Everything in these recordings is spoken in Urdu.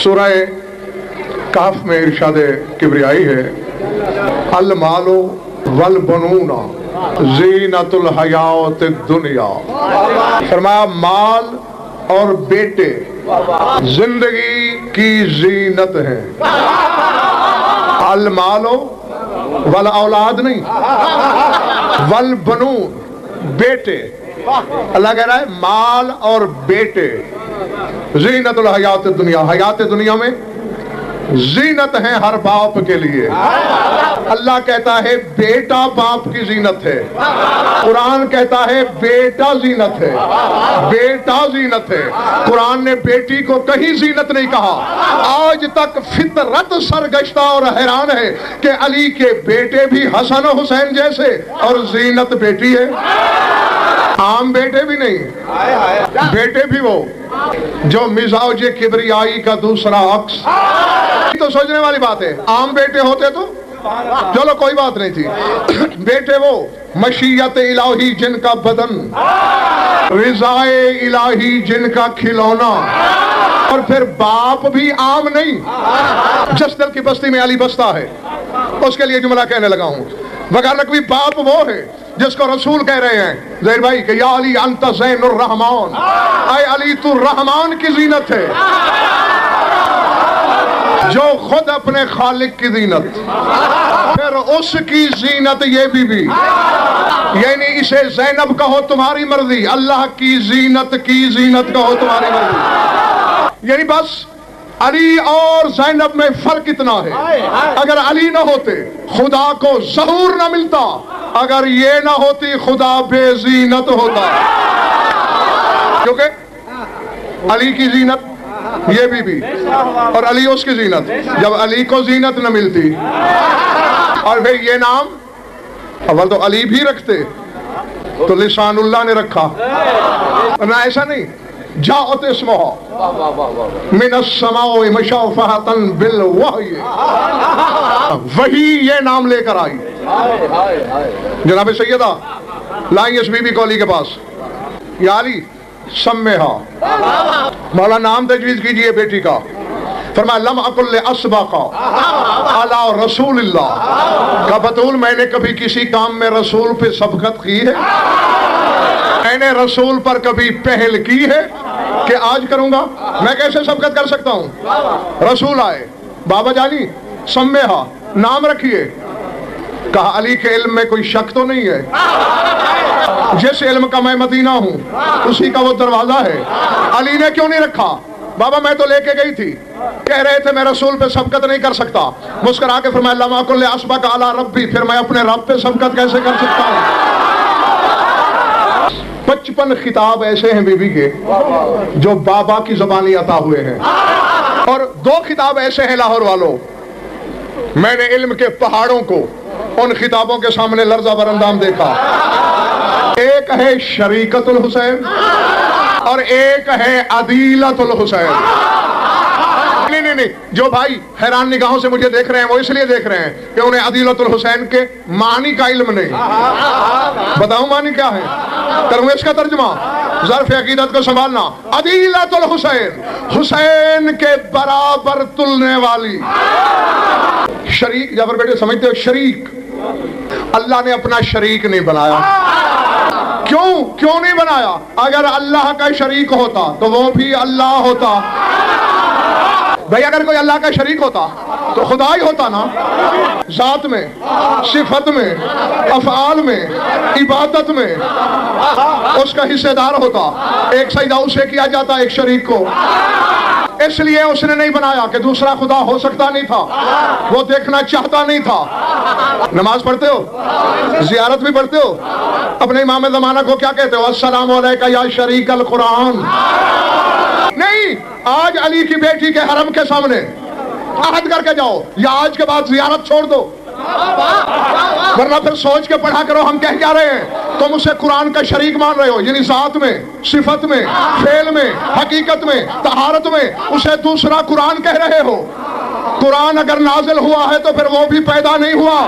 سورہ کہف میں ارشاد کبریائی ہے، المال والبنون زینت الحیات الدنیا، فرمایا مال اور بیٹے زندگی کی زینت ہے۔ المال والاولاد نہیں، والبنون بیٹے، اللہ کہہ رہا ہے مال اور بیٹے زینت الحیات الدنیا، حیات دنیا میں زینت ہے ہر باپ کے لیے۔ اللہ کہتا ہے بیٹا باپ کی زینت ہے، قرآن کہتا ہے بیٹا زینت ہے، بیٹا زینت ہے۔ قرآن نے بیٹی کو کہیں زینت نہیں کہا۔ آج تک فطرت سرگشتہ اور حیران ہے کہ علی کے بیٹے بھی حسن و حسین جیسے، اور زینت بیٹی ہے، عام بیٹے بھی نہیں، بیٹے بھی وہ جو مزاج کبریائی کا دوسرا عکس۔ تو سوچنے والی بات ہے، عام بیٹے ہوتے تو چلو کوئی بات نہیں تھی، بیٹے وہ مشیت الہی جن کا بدن، رضائے الہی جن کا کھلونا، اور پھر باپ بھی عام نہیں۔ جس دل کی بستی میں علی بستا ہے، اس کے لیے جملہ کہنے لگا ہوں، وگرنہ کوئی باپ وہ ہے جس کو رسول کہہ رہے ہیں زہر بھائی کہ یا علی انت زین الرحمان، اے علی تو رحمان کی زینت ہے، جو خود اپنے خالق کی زینت، پھر اس کی زینت یہ بھی یعنی اسے زینب کہو تمہاری مرضی، اللہ کی زینت کہو تمہاری مرضی۔ یعنی بس علی اور زینب میں فرق اتنا ہے، اگر علی نہ ہوتے خدا کو ظہور نہ ملتا، اگر یہ نہ ہوتی خدا بے زینت ہوتا، کیونکہ علی کی زینت یہ بھی اور علی اس کی زینت، جب علی کو زینت نہ ملتی، اور پھر یہ نام اول تو علی بھی رکھتے تو لسان اللہ نے رکھا، نہ ایسا نہیں، جاءت اسمہ من السماء مشوفہۃ بالوحی، وہی یہ نام لے کر آئی۔ جناب سیدہ لائیں اس بی بی کو علی کے پاس، یا علی سمہا، مولا نام تجویز کیجئے بیٹی کا۔ فرمایا لم اقل لاسبق علی رسول اللہ، کہ بطول میں نے کبھی کسی کام میں رسول پہ سبقت کی ہے، میں نے رسول پر کبھی پہل کی ہے کہ آج کروں گا؟ میں کیسے سبقت کر سکتا ہوں؟ رسول آئے، بابا جانی سمہا، نام رکھیے۔ کہا علی کے علم میں کوئی شک تو نہیں ہے، جس علم کا میں مدینہ ہوں اسی کا وہ دروازہ ہے۔ علی نے کیوں نہیں رکھا؟ بابا میں تو لے کے گئی تھی، کہہ رہے تھے میں رسول پہ سبقت نہیں کر سکتا، مسکرا کے فرمایا لم اقل لاسبق علی ربی، پھر میں اپنے رب پہ سبقت کیسے کر سکتا ہوں؟ 55 خطاب ایسے ہیں بی بی کے جو بابا کی زبانی عطا ہوئے ہیں، اور 2 خطاب ایسے ہیں لاہور والوں، میں نے علم کے پہاڑوں کو ان خطابوں کے سامنے لرزہ بر اندام دیکھا۔ ایک ہے شریکت الحسین اور ایک ہے عدیلت الحسین۔ نہیں، جو بھائی حیران نگاہوں سے مجھے دیکھ رہے ہیں وہ اس لیے دیکھ رہے ہیں کہ انہیں عدیلت الحسین کے معنی کا علم نہیں۔ بتاؤں معنی کیا ہے؟ کروں اس کا ترجمہ، ظرف عقیدت کو سنبھالنا۔ عدیلت الحسین، حسین کے برابر تلنے والی۔ شریک، جعفر بیٹے سمجھتے ہو شریک؟ اللہ نے اپنا شریک نہیں بنایا۔ کیوں نہیں بنایا؟ اگر اللہ کا شریک ہوتا تو وہ بھی اللہ ہوتا۔ بھئی اگر کوئی اللہ کا شریک ہوتا تو خدا ہی ہوتا نا، ذات میں، صفت میں، افعال میں، عبادت میں اس کا حصہ دار ہوتا۔ ایک سجدہ اسے کیا جاتا ایک شریک کو، اس لیے اس نے نہیں بنایا کہ دوسرا خدا ہو سکتا نہیں تھا، وہ دیکھنا چاہتا نہیں تھا۔ نماز پڑھتے ہو، زیارت بھی پڑھتے ہو، اپنے امام زمانہ کو کیا کہتے ہو؟ السلام علیکہ یا شریک القرآن۔ نہیں، آج علی کی بیٹی کے حرم کے سامنے عہد کر کے جاؤ، یا آج کے بعد زیارت چھوڑ دو، ورنہ پھر سوچ کے پڑھا کرو ہم کہہ کیا رہے ہیں۔ تم اسے قرآن کا شریک مان رہے ہو، یعنی ذات میں، صفت میں، فعل میں، حقیقت میں، طہارت میں اسے دوسرا قرآن کہہ رہے ہو۔ قرآن اگر نازل ہوا ہے تو پھر وہ بھی پیدا نہیں ہوا۔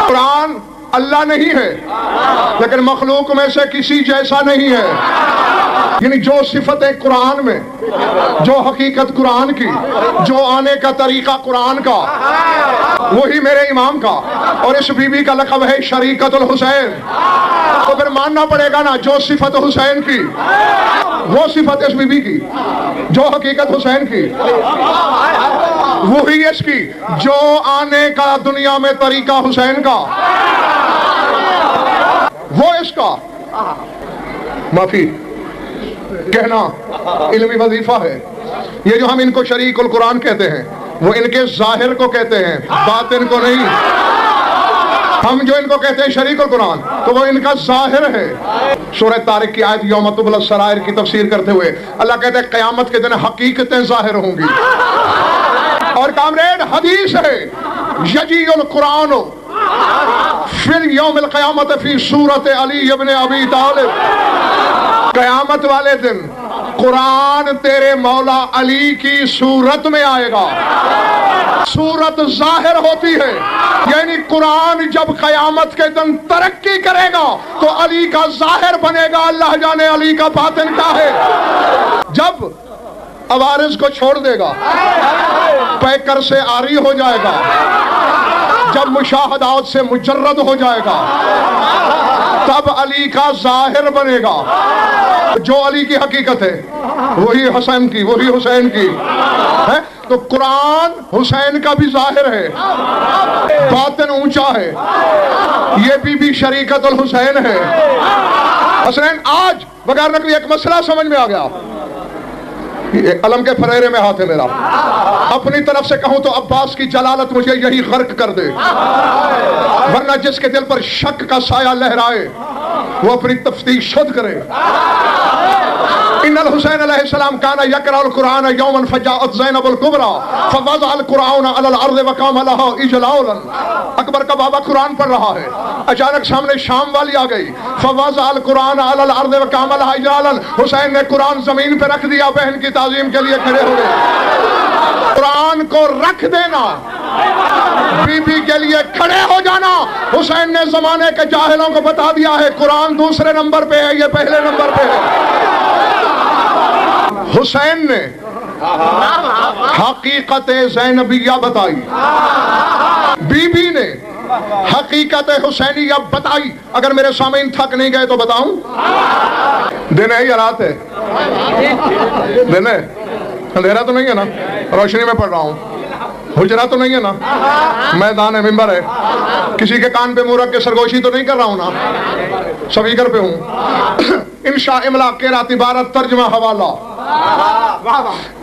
قرآن اللہ نہیں ہے لیکن مخلوق میں سے کسی جیسا نہیں ہے۔ یعنی جو صفتیں قرآن میں، جو حقیقت قرآن کی، جو آنے کا طریقہ قرآن کا، وہی میرے امام کا، اور اس بی بی کا لقب ہے شریکت الحسین۔ تو پھر ماننا پڑے گا نا، جو صفت حسین کی وہ صفت اس بی بی کی، جو حقیقت حسین کی وہی اس کی، جو آنے کا دنیا میں طریقہ حسین کا وہ اس کا۔ معافی کہنا علمی وظیفہ ہے۔ یہ جو ہم ان کو شریک القرآن کہتے ہیں وہ ان کے ظاہر کو کہتے ہیں، باطن کو نہیں۔ ہم جو ان کو کہتے ہیں شریک القرآن تو وہ ان کا ظاہر ہے۔ سورہ طارق کی آیت یوم تبلی السرائر کی تفسیر کرتے ہوئے اللہ کہتے ہیں قیامت کے دن حقیقتیں ظاہر ہوں گی۔ اور کامریڈ حدیث ہے، یجی القرآن فی یوم القیامت فی صورت علی ابن ابی طالب۔ قیامت والے دن قرآن تیرے مولا علی کی صورت میں آئے گا۔ صورت ظاہر ہوتی ہے، یعنی قرآن جب قیامت کے دن ترقی کرے گا تو علی کا ظاہر بنے گا، اللہ جانے علی کا باطن کیا ہے۔ جب عوارض کو چھوڑ دے گا، پیکر سے عاری ہو جائے گا، جب مشاہدات سے مجرد ہو جائے گا، تب علی کا ظاہر بنے گا۔ جو علی کی حقیقت ہے وہی حسین کی، وہی حسین کی ہے۔ تو قرآن حسین کا بھی ظاہر ہے، باطن اونچا ہے۔ یہ بی بی شریکت الحسین ہے۔ حسین آج بغیر نقلی ایک مسئلہ سمجھ میں آ گیا۔ علم کے فریرے میں ہاتھ ہے میرا، اپنی طرف سے کہوں تو عباس کی جلالت مجھے یہی غرق کر دے، ورنہ جس کے دل پر شک کا سایہ لہرائے وہ اپنی تفتیش خود کرے۔ ان الحسین علیہ السلام کان یقرأ القرآن یوما فجاءت زینب الکبریٰ فوضع القرآن علی الارض وقام لها اجلالا۔ اکبر کا بابا قرآن پڑھ رہا ہے، اچانک سامنے شام والی آ گئی، فوضع القرآن علی الارض وقام لها اجلالا۔ حسین نے قرآن زمین پہ رکھ دیا، بہن کی تعظیم کے لیے کھڑے ہو گئے۔ قرآن کو رکھ دینا، بی بی کے لیے کھڑے ہو جانا۔ حسین نے زمانے کے جاہلوں کو بتا دیا ہے قرآن دوسرے نمبر پہ ہے، یہ پہلے نمبر پہ ہے۔ حسین نے حقیقت زینبیہ بتائی، بی بی نے حقیقت حسینیہ بتائی۔ اگر میرے سامعین تھک نہیں گئے تو بتاؤں؟ دن ہے یا رات ہے؟ دن ہے، اندھیرا تو نہیں ہے نا؟ روشنی میں پڑھ رہا ہوں، حجرہ تو نہیں ہے نا؟ میدان ممبر ہے، کسی کے کان پہ منہ رکھ کے سرگوشی تو نہیں کر رہا ہوں نا؟ سپیکر پہ ہوں۔ انشاء املاک کے رات عبارت ترجمہ حوالہ،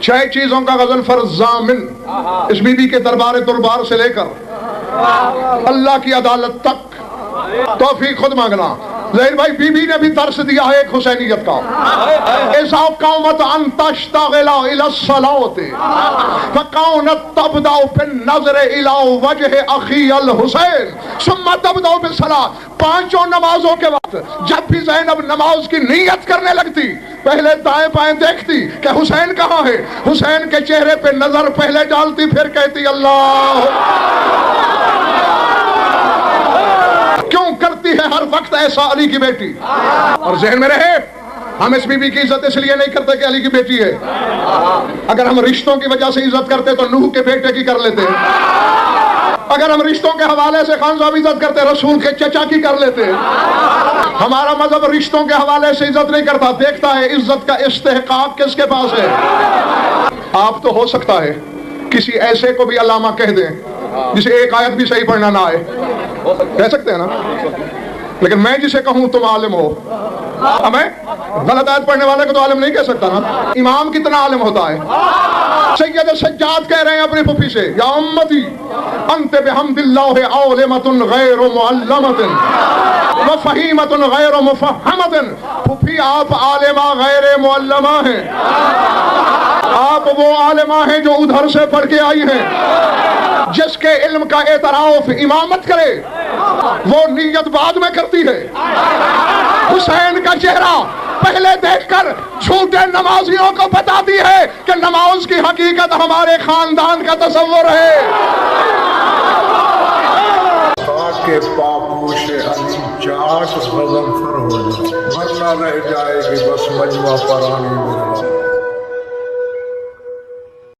6 چیزوں کا غزل فرض ضامن، اس بی بی کے دربار دربار سے لے کر اللہ کی عدالت تک توفیق خود مانگنا۔ ظاہر بھائی بی بی نے بھی درس دیا ہے ایک حسینیت کا۔ اذا قومت ان تشتغل الى الصلاة فقونت تبدأ بالنظر الى وجه اخی الحسین ثم تبدأ بالصلاة۔ 5 نمازوں کے وقت جب بھی زینب نماز کی نیت کرنے لگتی پہلے دائیں بائیں دیکھتی کہ حسین کہاں ہے، حسین کے چہرے پہ نظر پہلے ڈالتی، پھر کہتی اللہ۔ کیوں کرتی ہے ہر وقت ایسا علی کی بیٹی؟ اور ذہن میں رہے ہم اس بی بی کی عزت اس لیے نہیں کرتے کہ علی کی بیٹی ہے۔ اگر ہم رشتوں کی وجہ سے عزت کرتے تو نوح کے بیٹے کی کر لیتے۔ اگر ہم رشتوں کے حوالے سے خان صاحب عزت کرتے رسول کے چچا کی کر لیتے۔ ہمارا مذہب رشتوں کے حوالے سے عزت نہیں کرتا، دیکھتا ہے عزت کا استحقاق کس کے پاس ہے۔ آپ تو ہو سکتا ہے کسی ایسے کو بھی علامہ کہہ دیں جسے ایک آیت بھی صحیح پڑھنا نہ آئے، کہہ سکتے ہیں نا؟ لیکن میں جسے کہوں تم عالم ہو، ہمیں غلط آیت پڑھنے والے کو تو عالم نہیں کہہ سکتا نا۔ امام کتنا عالم ہوتا ہے؟ سید سجاد کہہ رہے ہیں اپنی پھوپھی سے، یا امتی انت بحمد اللہ عالمۃ غیر معلمۃ وفہیمۃ غیر مفہمۃ۔ پھوپھی آپ عالمہ غیر معلمہ ہیں، آپ وہ عالمہ ہیں جو ادھر سے پڑھ کے آئی ہیں۔ جس کے علم کا اعتراف امامت کرے وہ نیت بعد میں کرتی ہے۔ حسین کا چہرہ پہلے دیکھ کر جھوٹے نمازیوں کو بتاتی ہے کہ نماز کی حقیقت ہمارے خاندان کا تصور ہے۔ چاٹ غضنفر ہو جائے ورنہ رہ جائے گی بس مجمع پرانی میرا